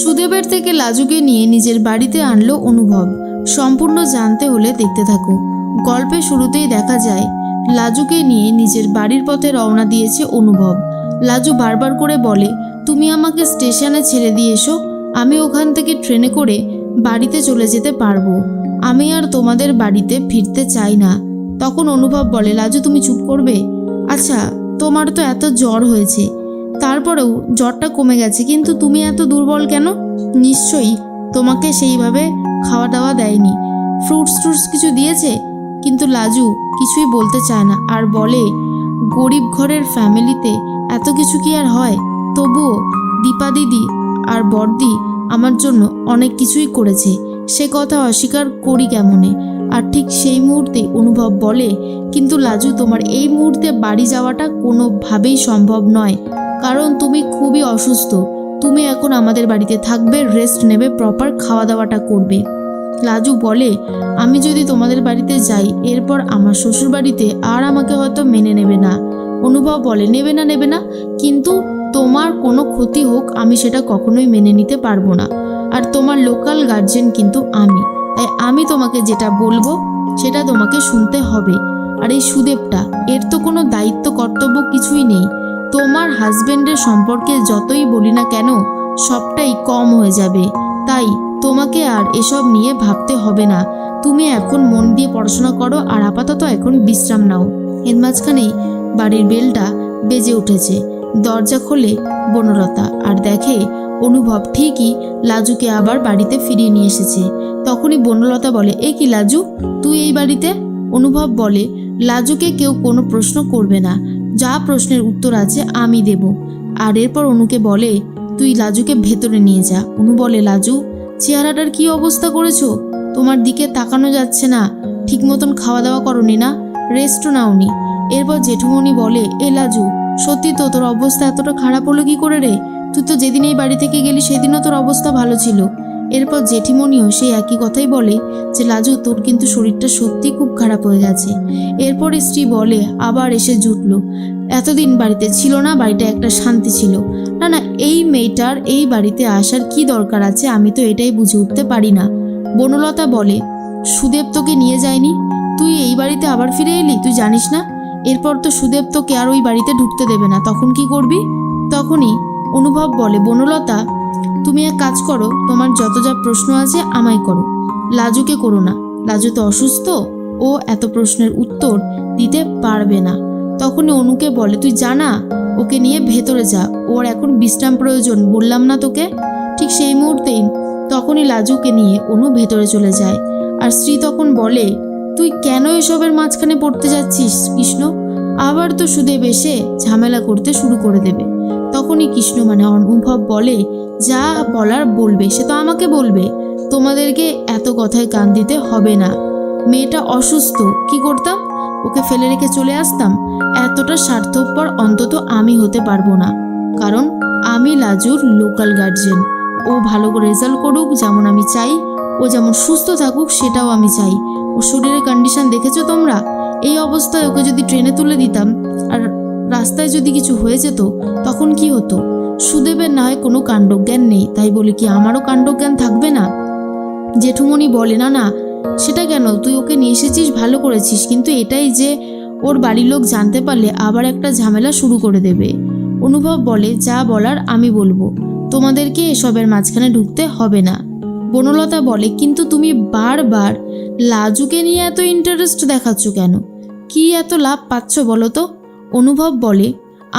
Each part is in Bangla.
সুদেবের থেকে লাজুকে নিয়ে নিজের বাড়িতে আনলো অনুভব। সম্পূর্ণ জানতে হলে দেখতে থাকো। গল্পের শুরুতেই দেখা যায় লাজুকে নিয়ে নিজের বাড়ির পথে রওনা দিয়েছে অনুভব। লাজু বারবার করে বলে, তুমি আমাকে স্টেশনে ছেড়ে দিয়ে এসো, আমি ওখান থেকে ট্রেনে করে বাড়িতে চলে যেতে পারবো। আমি আর তোমাদের বাড়িতে ফিরতে চাই না। তখন অনুভব বলে, লাজু তুমি চুপ করবে? আচ্ছা, তোমার তো এত জ্বর হয়েছে, তারপরেও জ্বরটা কমে গেছে, কিন্তু তুমি এত দুর্বল কেন? নিশ্চয়ই তোমাকে সেইভাবে খাওয়া দাওয়া দেয়নি, ফ্রুটস কিছু দিয়েছে? কিন্তু লাজু কিছুই বলতে চায় না আর বলে, গরিব ঘরের ফ্যামিলিতে এত কিছু কি আর হয়? তবুও দীপা দিদি আর বড়দি আমার জন্য অনেক কিছুই করেছে, সে কথা অস্বীকার করি কেমনে? আর ঠিক সেই মুহূর্তে অনুভব বলে, কিন্তু লাজু তোমার এই মুহূর্তে বাড়ি যাওয়াটা কোনোভাবেই সম্ভব নয়, কারণ তুমি খুবই অসুস্থ। তুমি এখন আমাদের বাড়িতে থাকবে, রেস্ট নেবে, প্রপার খাওয়া দাওয়াটা করবে। লাজু বলে, আমি যদি তোমাদের বাড়িতে যাই এরপর আমার শ্বশুর বাড়িতে আর আমাকে হয়তো মেনে নেবে না। অনুভব বলে, নেবে না, কিন্তু তোমার কোনো ক্ষতি হোক আমি সেটা কখনোই মেনে নিতে পারবো না। আর তোমার লোকাল গার্জেন কিন্তু আমি, তাই আমি তোমাকে যেটা বলবো সেটা তোমাকে শুনতে হবে। আর এই সুদেবটা, এর তো কোনো দায়িত্ব কর্তব্য কিছুই নেই। তোমার হাজবেন্ডের সম্পর্কে যতই বলি না কেন সবটাই কম হয়ে যাবে, তাই তোমাকে আর এসব নিয়ে ভাবতে হবে না। তুমি এখন মন দিয়ে পড়াশোনা করো আর আপাতত এখন বিশ্রাম নাও। এর মাঝখানেই বাড়ির বেলটা বেজে উঠেছে। দরজা খোলে বনলতা আর দেখে অনুভব ঠিকই লাজুকে আবার বাড়িতে ফিরিয়ে নিয়ে এসেছে। তখনই বনলতা বলে, এ কি লাজু, তুই এই বাড়িতে? অনুভব বলে, লাজুকে কেউ কোনো প্রশ্ন করবে না, যা প্রশ্নের উত্তর আছে আমি দেব। আর এরপর অনুকে বলে, তুই লাজুকে ভেতরে নিয়ে যা। অনু বলে, লাজু চেহারাটার কি অবস্থা করেছো? তোমার দিকে তাকানো যাচ্ছে না, ঠিক মতন খাওয়া দাওয়া করনি না, রেস্টও নাওনি। এরপর জেঠুমনি বলে, এ লাজু সত্যি তো তোর অবস্থা এতটা খারাপ হলো কি করে রে? তুই তো যেদিন এই বাড়ি থেকে গেলি সেদিনও তোর অবস্থা ভালো ছিল। এরপর জেঠিমনিও সেই একই কথাই বলে যে, লাজু তোর কিন্তু শরীরটা সত্যি খুব খারাপ হয়ে গেছে। এরপর স্ত্রী বলে, আবার এসে জুটলো, এতদিন বাড়িতে ছিল না, বাড়িটা একটা শান্তি ছিল। না, এই মেয়েটার এই বাড়িতে আসার কি দরকার আছে, আমি তো এটাই বুঝে উঠতে পারি না। বনলতা বলে, সুদেব তোকে নিয়ে যায়নি, তুই এই বাড়িতে আবার ফিরে এলি, তুই জানিস না? এরপর তো সুদেব তোকে আর ওই বাড়িতে ঢুকতে দেবে না, তখন কি করবি? তখনই অনুভব বলে, বনলতা তুমি এক কাজ করো, তোমার যত যা প্রশ্ন আছে আমায় করো, লাজুকে করো না। লাজু তো অসুস্থ, ও এত প্রশ্নের উত্তর দিতে পারবে না। তখনই অনুকে বলে, তুই জানা, ওকে নিয়ে ভেতরে যা, ওর এখন বিশ্রাম প্রয়োজন, বললাম না তোকে? ঠিক সেই মুহূর্তেই তখনই লাজুকে নিয়ে অনু ভেতরে চলে যায়। আর স্ত্রী তখন বলে, তুই কেন এসবের মাঝখানে পড়তে যাচ্ছিস কৃষ্ণ? আবার তো সুদেব এসে ঝামেলা করতে শুরু করে দেবে। তখনই কৃষ্ণ মানে অনুভব বলে, যা বলার বলবে সে তো আমাকে বলবে, তোমাদেরকে এত কথায় কান দিতে হবে না। মেয়েটা অসুস্থ, কি করতাম? ওকে ফেলে রেখে চলে আসতাম? এতটা স্বার্থপর অন্তত আমি হতে পারবো না, কারণ আমি লাজুর লোকাল গার্জেন। ও ভালো করে রেজাল্ট করুক যেমন আমি চাই, ও যেমন সুস্থ থাকুক সেটাও আমি চাই। ও শরীরের কন্ডিশন দেখেছো তোমরা? এই অবস্থায় ওকে যদি ট্রেনে তুলে দিতাম আর রাস্তায় যদি কিছু হয়ে যেত তখন কি হতো? সুদেবের না হয় কোনো কাণ্ডজ্ঞান নেই, তাই বলে কি আমারও কাণ্ডজ্ঞান থাকবে না? জেঠুমনি বলে, না সেটা কেন, তুই ওকে নিয়ে এসেছিস ভালো করেছিস, কিন্তু এটাই যে ওর বাড়ির লোক জানতে পারলে আবার একটা ঝামেলা শুরু করে দেবে। অনুভব বলে, যা বলার আমি বলবো, তোমাদেরকে এসবের মাঝখানে ঢুকতে হবে না। বনলতা বলে, কিন্তু তুমি বারবার লাজুকে নিয়ে এত ইন্টারেস্ট দেখাচ্ছ কেন? কি এত লাভ পাচ্ছ বলো তো? অনুভব বলে,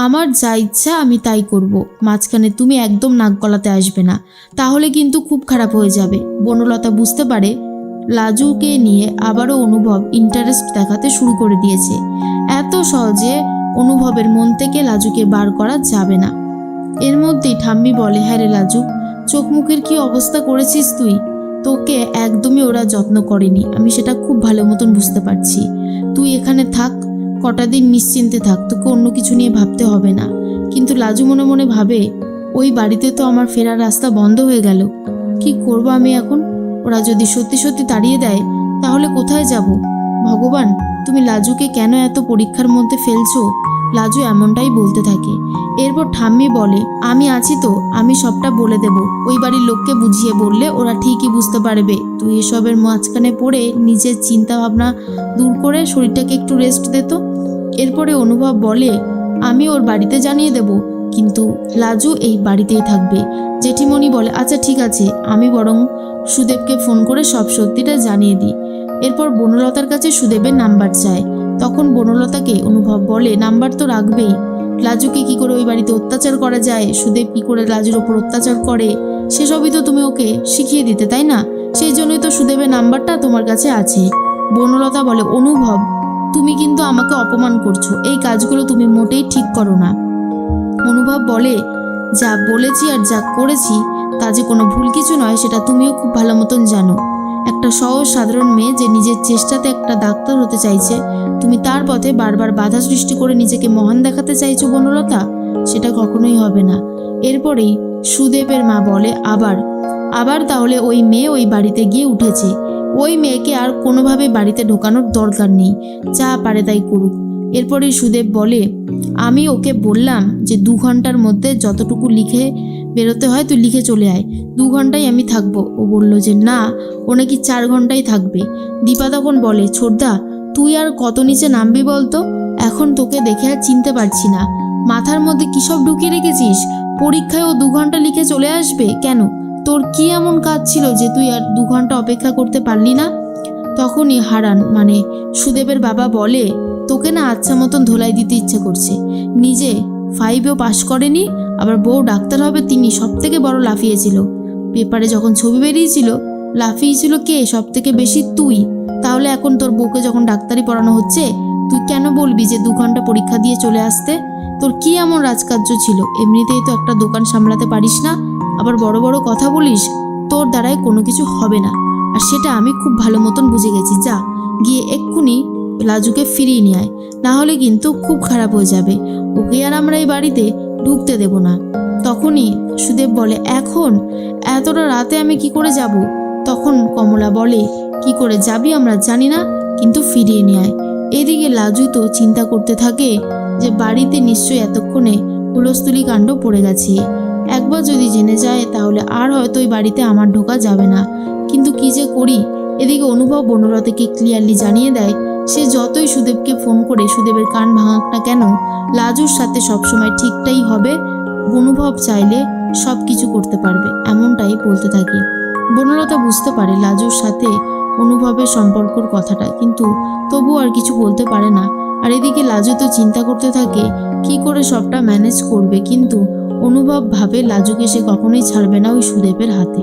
আমার যা ইচ্ছা আমি তাই করব, মাঝখানে তুমি একদম নাক গলাতে আসবে না, তাহলে কিন্তু খুব খারাপ হয়ে যাবে। বনলতা বুঝতে পারে লাজুকে নিয়ে আবারও অনুভব ইন্টারেস্ট দেখাতে শুরু করে দিয়েছে। এত সহজে অনুভবের মন থেকে লাজুকে বার করা যাবে না। এর মধ্যেই ঠাম্মি বলে, হ্যাঁ রে লাজু, চোখ মুখের কি অবস্থা করেছিস তুই? তোকে একদমই ওরা যত্ন করেনি, আমি সেটা খুব ভালো মতন বুঝতে পারছি। তুই এখানে থাক, কটা দিন নিশ্চিন্তে থাক, তোকে অন্য কিছু নিয়ে ভাবতে হবে না। কিন্তু লাজু মনে মনে ভাবে, ওই বাড়িতে তো আমার ফেরার রাস্তা বন্ধ হয়ে গেল, কি করব আমি এখন? ওরা যদি সত্যি সত্যি তাড়িয়ে দেয় তাহলে কোথায় যাব? ভগবান, তুমি লাজুকে কেন এত পরীক্ষার মধ্যে ফেলছো? লাজু এমনটাই বলতে থাকে। এরপর ঠাম্মি বলে, আমি আছি তো, আমি সবটা বলে দেব। ওই বাড়ির লোককে বুঝিয়ে বললে ওরা ঠিকই বুঝতে পারবে। তুই এসবের মাঝখানে পড়ে নিজের চিন্তা ভাবনা দূর করে শরীরটাকে একটু রেস্ট দে তো। এরপরে অনুভব বলে, আমি ওর বাড়িতে জানিয়ে দেব, কিন্তু লাজু এই বাড়িতেই থাকবে। জেঠিমণি বলে, আচ্ছা ঠিক আছে, আমি বরং সুদেবকে ফোন করে সব সত্যিটা জানিয়ে দিই। এরপর বনলতার কাছে সুদেবের নাম্বার চায়। তখন বনলতাকে অনুভব বলে, নাম্বার তো রাখবেই। লাজুকে কি করে ওই বাড়িতে অত্যাচার করা যায়, সুদেব কি করে লাজুর ওপর অত্যাচার করে, সেসবই তো তুমি ওকে শিখিয়ে দিতে, তাই না? সেই জন্যই তো সুদেবের নাম্বারটা তোমার কাছে আছে। বনলতা বলে, অনুভব তুমি কিন্তু আমাকে অপমান করছো, এই কাজগুলো তুমি মোটেই ঠিক করো না। অনুভব বলে, যা বলেছি আর যা করেছি তা যে কোনো ভুল কিছু নয় সেটা তুমিও খুব ভালো মতন জানো। একটা সহজ সাধারণ মেয়ে যে নিজের চেষ্টাতে একটা ডাক্তার হতে চাইছে, তুমি তার পথে বারবার বাধা সৃষ্টি করে নিজেকে মহান দেখাতে চাইছো বনলতা, সেটা কখনোই হবে না। এরপরেই সুদেবের মা বলে, আবার তাহলে ওই মেয়ে ওই বাড়িতে গিয়ে উঠেছে। ওই মেয়েকে আর কোনোভাবে বাড়িতে ঢোকানোর দরকার নেই, যা পারে তাই করুক। এরপরেই সুদেব বলে, আমি ওকে বললাম যে 2 ঘন্টার মধ্যে যতটুকু লিখে বেরোতে হয় তুই লিখে চলে আয়, 2 ঘন্টাই আমি থাকবো। ও বলল যে না, ও নাকি 4 ঘন্টাই থাকবে। দীপা তখন বলে, ছোটদা তুই আর কত নিচে নামবি বলতো, এখন তোকে দেখে আর চিনতে পারছি না। মাথার মধ্যে কী সব ঢুকিয়ে রেখেছিস? পরীক্ষায় ও 2 ঘন্টা লিখে চলে আসবে কেন? তোর কি এমন কাজ ছিল যে তুই আর 2 ঘন্টা অপেক্ষা করতে পারলি না? তখনই হারান মানে সুদেবের বাবা বলে, তোকে না আচ্ছা মতন ধোলাই দিতে ইচ্ছে করছে। নিজে 5-এও পাশ করেনি, আবার বউ ডাক্তার হবে, তিনি সব থেকে বড় লাফিয়েছিল। পেপারে যখন ছবি বেরিয়েছিল, লাফিয়েছিল কে সব থেকে বেশি? তুই। তাহলে এখন তোর বউকে যখন ডাক্তারি পড়ানো হচ্ছে, তুই কেন বলবি যে 2 ঘন্টা পরীক্ষা দিয়ে চলে আসতে? তোর কি এমন রাজকার্য ছিল? এমনিতেই তো একটা দোকান সামলাতে পারিস না, আবার বড় বড় কথা বলিস। তোর দ্বারাই কোনো কিছু হবে না, আর সেটা আমি খুব ভালো মতন বুঝে গেছি। যা গিয়ে এক্ষুনি লাজুকে ফিরিয়ে নিয়ে আয়, না হলে কিন্তু খুব খারাপ হয়ে যাবে। ওকে আর আমরা এই বাড়িতে ঢুকতে দেব না। তখনই সুদেব বলে, এখন এতটা রাতে আমি কি করে যাব? তখন কমলা বলে, কি করে যাবি আমরা জানি না, কিন্তু ফিরিয়ে নিয়ে আয়। এদিকে লাজু তো চিন্তা করতে থাকে যে বাড়িতে নিশ্চয়ই এতক্ষণে হুলস্থুলি কাণ্ড পড়ে গেছে। একবার যদি জেনে যায় তাহলে আর হয়তো ওই বাড়িতে আমার ঢোকা যাবে না। কিন্তু কি যে করি। এদিকে অনুভব বনলতাকে ক্লিয়ারলি জানিয়ে দেয়, সে যতই সুদেবকে ফোন করে সুদেবের কান ভাঙাক না কেন, লাজুর সাথে সবসময় ঠিকটাই হবে। অনুভব চাইলে সব কিছু করতে পারবে, এমনটাই বলতে থাকে। বনলতা বুঝতে পারে লাজুর সাথে অনুভবের সম্পর্কর কথাটা, কিন্তু তবু আর কিছু বলতে পারে না। আর এদিকে লাজু তো চিন্তা করতে থাকে কি করে সবটা ম্যানেজ করবে, কিন্তু অনুভব ভাবে লাজুকে সে কখনোই ছাড়বে না ওই সুদেবের হাতে।